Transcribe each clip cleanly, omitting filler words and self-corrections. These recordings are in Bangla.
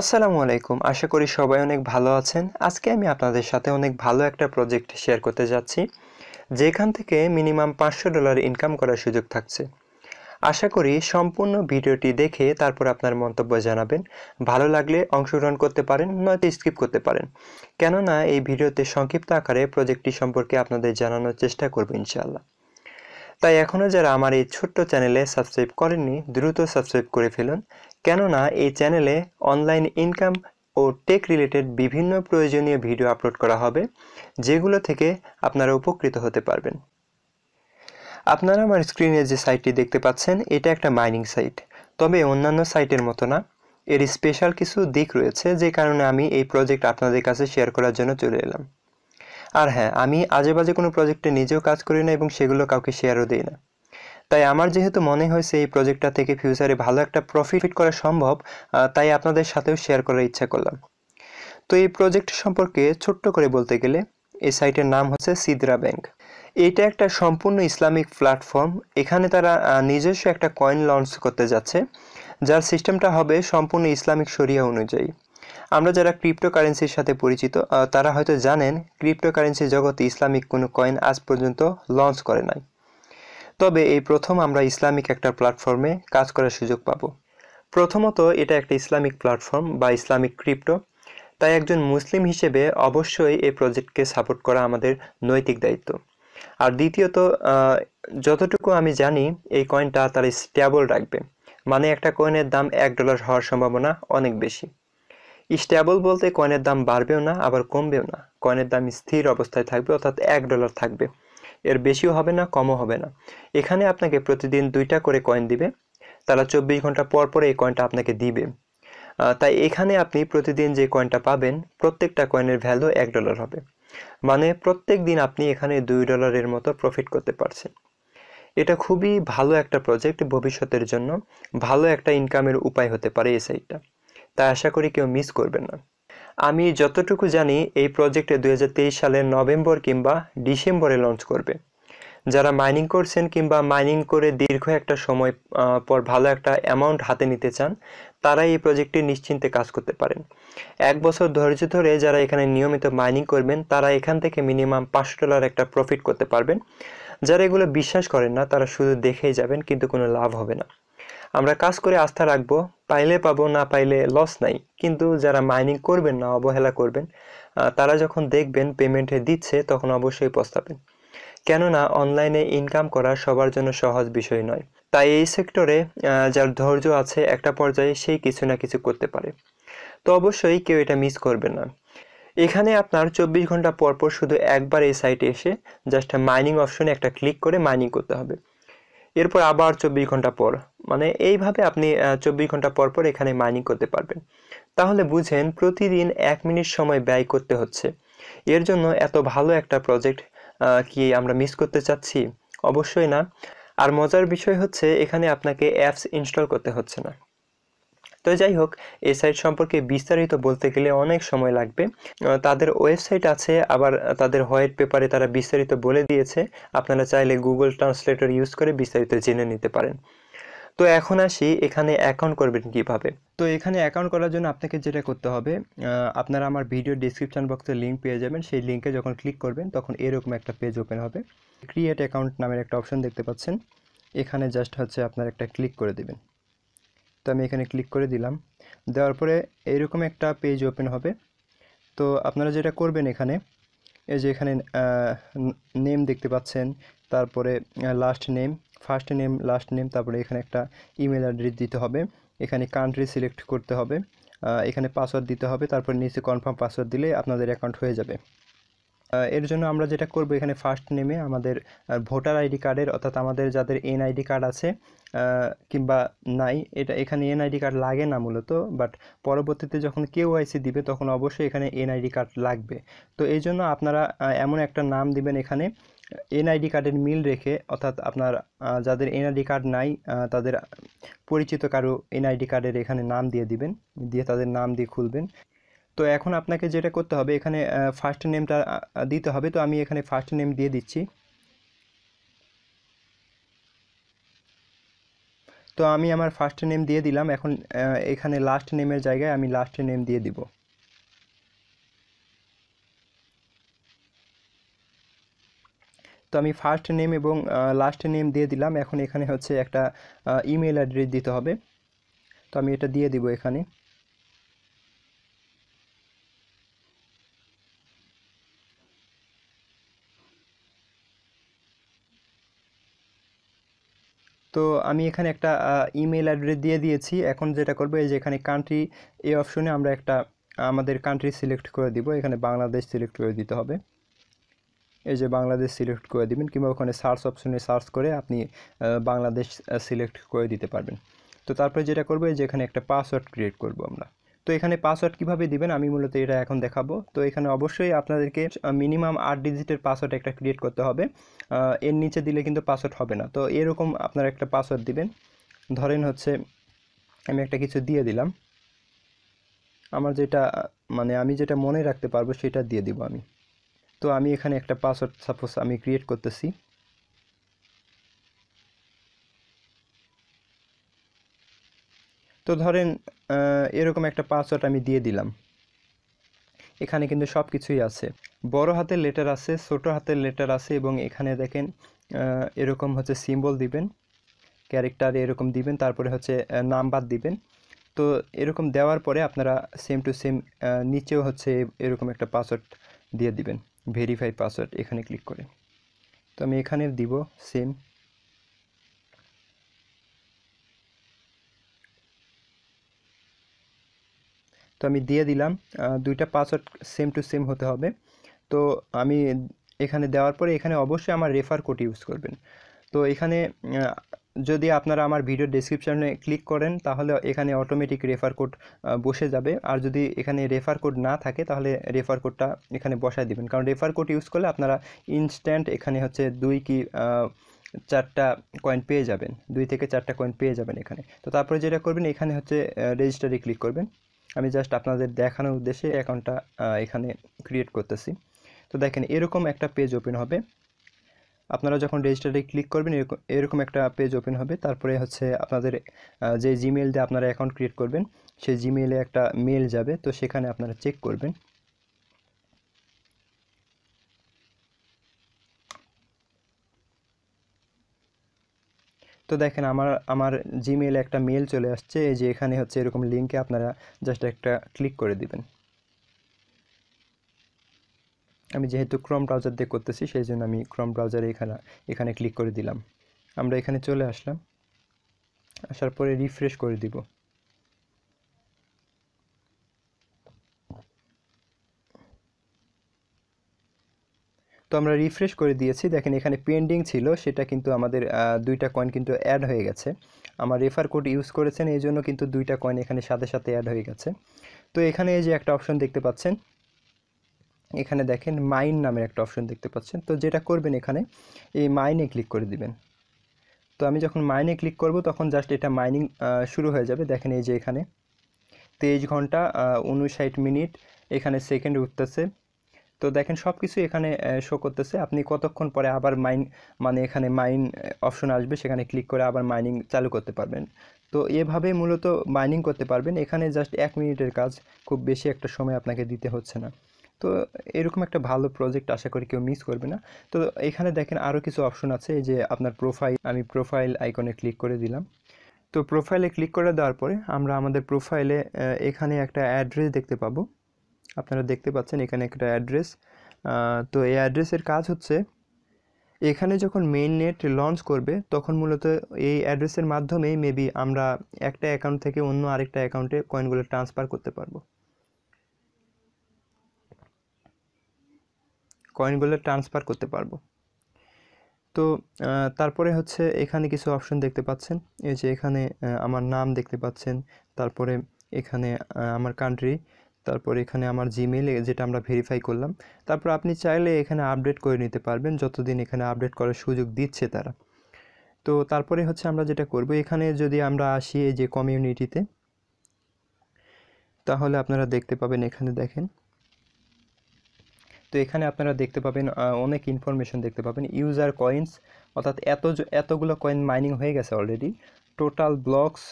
আসসালামু আলাইকুম। আশা করি সবাই অনেক ভালো আছেন। আজকে আমি আপনাদের সাথে অনেক ভালো একটা প্রজেক্ট শেয়ার করতে যাচ্ছি, যেখান থেকে মিনিমাম $500 ইনকাম করার সুযোগ থাকছে। আশা করি সম্পূর্ণ ভিডিওটি দেখে তারপর আপনার মন্তব্য জানাবেন। ভালো লাগলে অংশগ্রহণ করতে পারেন, নয়তো স্কিপ করতে পারেন। কেননা এই ভিডিওতে সংক্ষিপ্ত আকারে প্রজেক্টটি সম্পর্কে আপনাদের জানানোর চেষ্টা করব ইনশাআল্লাহ। তাই এখনও যারা আমার এই ছোট্ট চ্যানেলে সাবস্ক্রাইব করেননি, দ্রুত সাবস্ক্রাইব করে ফেলুন। কেননা এই চ্যানেলে অনলাইন ইনকাম ও টেক রিলেটেড বিভিন্ন প্রয়োজনীয় ভিডিও আপলোড করা হবে, যেগুলো থেকে আপনারা উপকৃত হতে পারবেন। আপনারা আমার স্ক্রিনে যে সাইটটি দেখতে পাচ্ছেন, এটা একটা মাইনিং সাইট। তবে অন্যান্য সাইটের মতো না, এর স্পেশাল কিছু দিক রয়েছে, যে কারণে আমি এই প্রজেক্ট আপনাদের কাছে শেয়ার করার জন্য চলে এলাম। আর হ্যাঁ, আমি আজেবাজে কোনো প্রজেক্টে নিজেও কাজ করি না এবং সেগুলো কাউকে শেয়ারও দিই না। তাই আমার যেহেতু মনে হয়েছে এই প্রজেক্টটা থেকে ফিউচারে ভালো একটা প্রফিট করা সম্ভব, তাই আপনাদের সাথেও শেয়ার করার ইচ্ছা করলাম। তো এই প্রজেক্ট সম্পর্কে ছোট্ট করে বলতে গেলে, এই সাইটের নাম হচ্ছে সিদ্রা ব্যাংক। এইটা একটা সম্পূর্ণ ইসলামিক প্ল্যাটফর্ম। এখানে তারা নিজস্ব একটা কয়েন লঞ্চ করতে যাচ্ছে, যার সিস্টেমটা হবে সম্পূর্ণ ইসলামিক শরিয়া অনুযায়ী। আমরা যারা ক্রিপ্টোকারেন্সির সাথে পরিচিত, তারা হয়তো জানেন ক্রিপ্টোকারেন্সি জগতে ইসলামিক কোনো কয়েন আজ পর্যন্ত লঞ্চ করে নাই। তবে এই প্রথম আমরা ইসলামিক একটা প্ল্যাটফর্মে কাজ করার সুযোগ পাব। প্রথমত, এটা একটা ইসলামিক প্ল্যাটফর্ম বা ইসলামিক ক্রিপ্টো, তাই একজন মুসলিম হিসেবে অবশ্যই এই প্রজেক্টকে সাপোর্ট করা আমাদের নৈতিক দায়িত্ব। আর দ্বিতীয়ত, যতটুকু আমি জানি এই কয়েনটা তারা স্টেবল রাখবে, মানে একটা কয়েনের দাম $1 হওয়ার সম্ভাবনা অনেক বেশি। স্টেবল বলতে কয়েনের দাম বাড়বেও না আবার কমবেও না, কয়েনের দাম স্থির অবস্থায় থাকবে, অর্থাৎ $1 থাকবে, এর বেশিও হবে না কমও হবে না। এখানে আপনাকে প্রতিদিন 2টা করে কয়েন দিবে, তারা 24 ঘন্টা পর পর এই কয়েনটা আপনাকে দিবে। তাই এখানে আপনি প্রতিদিন যে কয়েনটা পাবেন, প্রত্যেকটা কয়েনের ভ্যালু $1 হবে, মানে প্রত্যেক দিন আপনি এখানে $2 মতো প্রফিট করতে পারছেন। এটা খুবই ভালো একটা প্রজেক্ট, ভবিষ্যতের জন্য ভালো একটা ইনকামের উপায় হতে পারে এই সাইটটা। তাই আশা করি কেউ মিস করবেন না। আমি যতটুকু জানি এই প্রজেক্টে 2023 সালের নভেম্বর কিংবা ডিসেম্বরে লঞ্চ করবে। যারা মাইনিং করছেন কিংবা মাইনিং করে দীর্ঘ একটা সময় পর ভালো একটা অ্যামাউন্ট হাতে নিতে চান, তারা এই প্রজেক্টে নিশ্চিন্তে কাজ করতে পারেন। 1 বছর ধৈর্য ধরে যারা এখানে নিয়মিত মাইনিং করবেন, তারা এখান থেকে মিনিমাম $500 একটা প্রফিট করতে পারবেন। যারা এগুলো বিশ্বাস করেন না, তারা শুধু দেখেই যাবেন, কিন্তু কোনো লাভ হবে না। আমরা কাজ করে আস্থা রাখবো, পাইলে পাবো, না পাইলে লস নাই। কিন্তু যারা মাইনিং করবেন না, অবহেলা করবেন, তারা যখন দেখবেন পেমেন্টে দিচ্ছে, তখন অবশ্যই পস্তাবেন। কেননা অনলাইনে ইনকাম করা সবার জন্য সহজ বিষয় নয়। তাই এই সেক্টরে যার ধৈর্য আছে, একটা পর্যায়ে সেই কিছু না কিছু করতে পারে। তো অবশ্যই কেউ এটা মিস করবে না। এখানে আপনার 24 ঘন্টা পর পর শুধু একবার এই সাইটে এসে জাস্ট মাইনিং অপশনে একটা ক্লিক করে মাইনিং করতে হবে। এরপর আবার 24 ঘন্টা পর, মানে এইভাবে আপনি 24 ঘন্টা পর পর এখানে মাইনিং করতে পারবেন। তাহলে বুঝেন প্রতিদিন 1 মিনিট সময় ব্যয় করতে হচ্ছে। এর জন্য এত ভালো একটা প্রজেক্ট কি আমরা মিস করতে চাচ্ছি? অবশ্যই না। আর মজার বিষয় হচ্ছে, এখানে আপনাকে অ্যাপস ইনস্টল করতে হচ্ছে না। তো যাই হোক, এই সাইট সম্পর্কে বিস্তারিত বলতে গেলে অনেক সময় লাগবে। তাদের ওয়েবসাইট আছে, আবার তাদের হোয়াইট পেপারে তারা বিস্তারিত বলে দিয়েছে। আপনারা চাইলে গুগল ট্রান্সলেটর ইউজ করে বিস্তারিত জেনে নিতে পারেন। তো এখন আসি, এখানে অ্যাকাউন্ট করবেন কিভাবে। তো এখানে অ্যাকাউন্ট করার জন্য আপনাকে যেটা করতে হবে, আপনারা আমার ভিডিও ডিসক্রিপশন বক্সে লিঙ্ক পেয়ে যাবেন। সেই লিঙ্কে যখন ক্লিক করবেন, তখন এরকম একটা পেজ ওপেন হবে। ক্রিয়েট অ্যাকাউন্ট নামের একটা অপশন দেখতে পাচ্ছেন, এখানে জাস্ট হচ্ছে আপনার একটা ক্লিক করে দেবেন। তো আমি এখানে ক্লিক করে দিলাম। দেওয়ার পরে এইরকম একটা পেজ ওপেন হবে। তো আপনারা যেটা করবেন, এখানে এই যে এখানে নেম দেখতে পাচ্ছেন, তারপরে last name, first name, last name, তারপরে এখানে একটা ইমেল অ্যাড্রেস দিতে হবে, এখানে কান্ট্রি সিলেক্ট করতে হবে, এখানে পাসওয়ার্ড দিতে হবে, তারপর নিচে কনফার্ম পাসওয়ার্ড দিলে আপনাদের অ্যাকাউন্ট হয়ে যাবে। এর জন্য আমরা যেটা করব, এখানে ফার্স্ট নেমে আমাদের ভোটার আইডি কার্ডের, অর্থাৎ আমাদের যাদের এনআইডি কার্ড আছে কিংবা নাই, এখানে এনআইডি কার্ড লাগে না মূলত, বাট পরবর্তীতে যখন কেওআইসি দিবে তখন অবশ্যই এখানে এনআইডি কার্ড লাগবে। তো এই জন্য আপনারা এমন একটা নাম দিবেন এখানে এনআইডি কার্ডের মিল রেখে, অর্থাৎ আপনার যাদের এনআইডি কার্ড নাই, তাদের পরিচিত কারো এনআইডি কার্ডের এখানে নাম দিয়ে দিবেন, দিয়ে তাদের নাম দিয়ে খুলবেন। তো এখন আপনাকে যেটা করতে হবে, এখানে ফার্স্ট নেমটা দিতে হবে। তো আমি এখানে ফার্স্ট নেম দিয়ে দিচ্ছি। তো আমি আমার ফার্স্ট নেম দিয়ে দিলাম। এখন এখানে লাস্ট নেমের জায়গায় আমি লাস্ট নেম দিয়ে দিব। তো আমি ফার্স্ট নেম এবং লাস্ট নেম দিয়ে দিলাম। এখন এখানে হচ্ছে একটা ইমেল অ্যাড্রেস দিতে হবে, তো আমি এটা দিয়ে দিব এখানে। তো আমি এখানে একটা ইমেল অ্যাড্রেস দিয়ে দিয়েছি। এখন যেটা করবো এই যে এখানে কান্ট্রি, এই অপশনে আমরা একটা আমাদের কান্ট্রি সিলেক্ট করে দিব। এখানে বাংলাদেশ সিলেক্ট করে দিতে হবে। এই যে বাংলাদেশ সিলেক্ট করে দিবেন, কিংবা ওখানে সার্চ অপশনে সার্চ করে আপনি বাংলাদেশ সিলেক্ট করে দিতে পারবেন। তো তারপরে যেটা করবো এই যে এখানে একটা পাসওয়ার্ড ক্রিয়েট করব আমরা। তো এখানে পাসওয়ার্ড কিভাবে দিবেন আমি মূলত এটা এখন দেখাবো। তো এখানে অবশ্যই আপনাদেরকে মিনিমাম 8 ডিজিটের পাসওয়ার্ড একটা ক্রিয়েট করতে হবে। এর নিচে দিলে কিন্তু পাসওয়ার্ড হবে না। তো এরকম আপনারা একটা পাসওয়ার্ড দিবেন। ধরেন হচ্ছে আমি একটা কিছু দিয়ে দিলাম, আমার যেটা মানে আমি যেটা মনে রাখতে পারবো সেটা দিয়ে দিব আমি। তো আমি এখানে একটা পাসওয়ার্ড সাপোজ আমি ক্রিয়েট করতেছি। তো ধরেন এরকম একটা পাসওয়ার্ড আমি দিয়ে দিলাম। এখানে কিন্তু সব কিছুই আছে, বড় হাতের লেটার আছে, ছোট হাতের লেটার আছে, এবং এখানে দেখেন এরকম হচ্ছে সিম্বল দিবেন, ক্যারেক্টার এরকম দিবেন, তারপরে হচ্ছে নাম্বার দিবেন। তো এরকম দেওয়ার পরে আপনারা সেম টু সেম নিচেও হচ্ছে এরকম একটা পাসওয়ার্ড দিয়ে দিবেন, ভেরিফাই পাসওয়ার্ড, এখানে ক্লিক করে। তো আমি এখানে দিব সেম। তো আমি দিয়ে দিলাম, দুইটা পাসওয়ার্ড সেম টু সেম হতে হবে। তো আমি এখানে দেওয়ার পরে এখানে অবশ্যই আমার রেফার কোড ইউজ করবেন। তো এখানে যদি আপনারা আমার ভিডিও ডেসক্রিপশনে ক্লিক করেন তাহলে এখানে অটোমেটিক রেফার কোড বসে যাবে। আর যদি এখানে রেফার কোড না থাকে তাহলে রেফার কোডটা এখানে বসায় দিবেন, কারণ রেফার কোড ইউজ করলে আপনারা ইনস্ট্যান্ট এখানে হচ্ছে 2 কি 4টা কয়েন পেয়ে যাবেন, 2 থেকে 4টা কয়েন পেয়ে যাবেন এখানে। তো তারপরে যেটা করবেন এখানে হচ্ছে রেজিস্টারে ক্লিক করবেন। আমি জাস্ট আপনাদের দেখানোর উদ্দেশ্যে অ্যাকাউন্টটা এখানে ক্রিয়েট করতেছি। তো দেখেন এরকম একটা পেজ ওপেন হবে। আপনারা যখন রেজিস্টারে ক্লিক করবেন এরকম একটা পেজ ওপেন হবে। তারপরে হচ্ছে আপনাদের যে জিমেইল দিয়ে আপনারা অ্যাকাউন্ট ক্রিয়েট করবেন সেই জিমেইলে একটা মেল যাবে, তো সেখানে আপনারা চেক করবেন। তো দেখেন আমার জিমেইলে একটা মেল চলে আসছে। এই যে এখানে হচ্ছে এরকম লিঙ্কে আপনারা জাস্ট একটা ক্লিক করে দিবেন। আমি যেহেতু ক্রোম ব্রাউজার দিয়ে করতেছি সেই জন্য আমি ক্রোম ব্রাউজারে এখানে ক্লিক করে দিলাম। আমরা এখানে চলে আসলাম, আসার পরে রিফ্রেশ করে দিব। তো আমরা রিফ্রেশ করে দিয়েছি, দেখেন এখানে পেন্ডিং ছিল, সেটা কিন্তু আমাদের 2টা কয়েন কিন্তু অ্যাড হয়ে গেছে। আমার রেফার কোড ইউজ করেছেন এই জন্য কিন্তু 2টা কয়েন এখানে সাথে সাথে অ্যাড হয়ে গেছে। তো এখানে এই যে একটা অপশন দেখতে পাচ্ছেন, এখানে দেখেন মাইন নামের একটা অপশন দেখতে পাচ্ছেন। তো যেটা করবেন এখানে এই মাইনে ক্লিক করে দিবেন। তো আমি যখন মাইনে ক্লিক করব তখন জাস্ট এটা মাইনিং শুরু হয়ে যাবে। দেখেন এই যে এখানে 23 ঘন্টা 59 মিনিট এখানে সেকেন্ড উঠতেছে। তো দেখেন সব কিছু এখানে শো করতেছে। আপনি কতক্ষণ পরে আবার মানে এখানে মাইন অপশন আসবে, সেখানে ক্লিক করে আবার মাইনিং চালু করতে পারবেন। তো এভাবে মূলত মাইনিং করতে পারবেন। এখানে জাস্ট 1 মিনিটের কাজ, খুব বেশি একটা সময় আপনাকে দিতে হচ্ছে না। তো এরকম একটা ভালো প্রজেক্ট আশা করি কেউ মিস করবে না। তো এখানে দেখেন আরও কিছু অপশন আছে। এই যে আপনার প্রোফাইল, আমি প্রোফাইল আইকনে ক্লিক করে দিলাম। তো প্রোফাইলে ক্লিক করে দেওয়ার পরে আমরা আমাদের প্রোফাইলে এখানে একটা অ্যাড্রেস দেখতে পাবো। আপনারা দেখতে পাচ্ছেন এখানে একটা অ্যাড্রেস। তো এই অ্যাড্রেসের কাজ হচ্ছে এখানে যখন মেইন নেট লঞ্চ করবে তখন মূলত এই অ্যাড্রেসের মাধ্যমেই মেবি আমরা একটা অ্যাকাউন্ট থেকে অন্য আরেকটা অ্যাকাউন্টে কয়েনগুলো ট্রান্সফার করতে পারবো, তো তারপরে হচ্ছে এখানে কিছু অপশন দেখতে পাচ্ছেন। এই যে এখানে আমার নাম দেখতে পাচ্ছেন, তারপরে এখানে আমার কান্ট্রি, তারপরে এখানে আমার জিমেইল যেটা আমরা ভেরিফাই করলাম। তারপর আপনি চাইলে এখানে আপডেট করে নিতে পারবেন যতদিন এখানে আপডেট করার সুযোগ দিচ্ছে তারা। তো তারপরে হচ্ছে আমরা যেটা করব, এখানে যদি আমরা আসি এই যে কমিউনিটিতে, তাহলে আপনারা দেখতে পাবেন এখানে দেখেন। তো এখানে আপনারা দেখতে পাবেন অনেক ইনফরমেশন দেখতে পাবেন, ইউজার কয়েন্স, অর্থাৎ এতগুলো কয়েন মাইনিং হয়ে গেছে অলরেডি। টোটাল ব্লকস,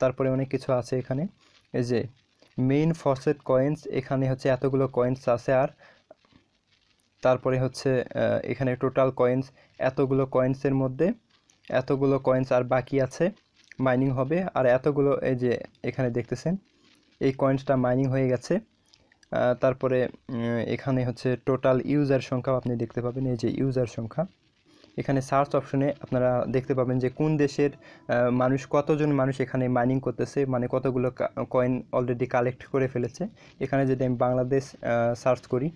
তারপরে অনেক কিছু আছে এখানে। এই যে মেইন ফসেট কয়েন্স, এখানে হচ্ছে এতগুলো কয়েন্স আছে। আর তারপরে হচ্ছে এখানে টোটাল কয়েন্স, এতগুলো কয়েন্সের মধ্যে এতগুলো কয়েন্স আর বাকি আছে, মাইনিং হবে। আর এতগুলো, এই যে এখানে দেখতেছেন এই কয়েন্সটা মাইনিং হয়ে গেছে। তারপরে এখানে হচ্ছে টোটাল ইউজার সংখ্যাও আপনি দেখতে পাবেন। এই যে ইউজার সংখ্যা, এখানে সার্চ অপশনে আপনারা দেখতে পাবেন যে কোন দেশের মানুষ, কতজন মানুষ এখানে মাইনিং করতেছে, মানে কতগুলো কয়েন অলরেডি কালেক্ট করে ফেলেছে। এখানে যদি আমি বাংলাদেশ সার্চ করি,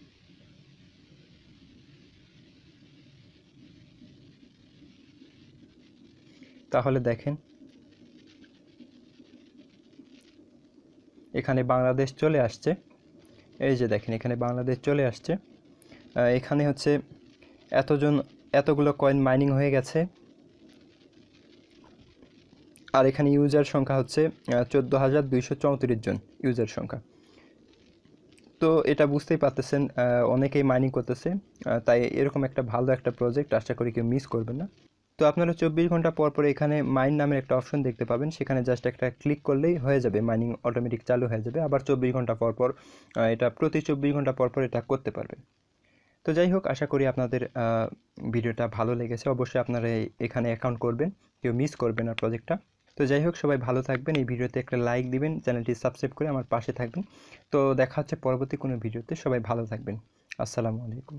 তাহলে দেখেন এখানে বাংলাদেশ চলে আসছে। এই যে দেখেন এখানে বাংলাদেশ চলে আসছে। এখানে হচ্ছে এতগুলো কয়েন মাইনিং হয়ে গেছে। আর এখানে ইউজার সংখ্যা হচ্ছে 14,234 জন ইউজার সংখ্যা। তো এটা বুঝতেই পারতেছেন অনেকেই মাইনিং করতেছে। তাই এরকম একটা ভালো একটা প্রজেক্ট, আশা করি কেউ মিস করবেন না। তো আপনারা 24 ঘন্টা পর পর এখানে মাইন নামের একটা অপশন দেখতে পাবেন, সেখানে জাস্ট একটা ক্লিক করলেই হয়ে যাবে, মাইনিং অটোমেটিক চালু হয়ে যাবে। আবার 24 ঘন্টা পর পর এটা প্রতি 24 ঘন্টা পর পর এটা করতে পারবেন। তো যাই হোক, আশা করি আপনাদের ভিডিওটা ভালো লেগেছে। অবশ্যই আপনারা এখানে অ্যাকাউন্ট করবেন, কেউ মিস করবেন না প্রজেক্টটা। তো যাই হোক, সবাই ভালো থাকবেন। এই ভিডিওতে একটা লাইক দিবেন, চ্যানেলটি সাবস্ক্রাইব করে আমার পাশে থাকবেন। তো দেখা হচ্ছে পরবর্তী কোনো ভিডিওতে। সবাই ভালো থাকবেন। আসসালামু আলাইকুম।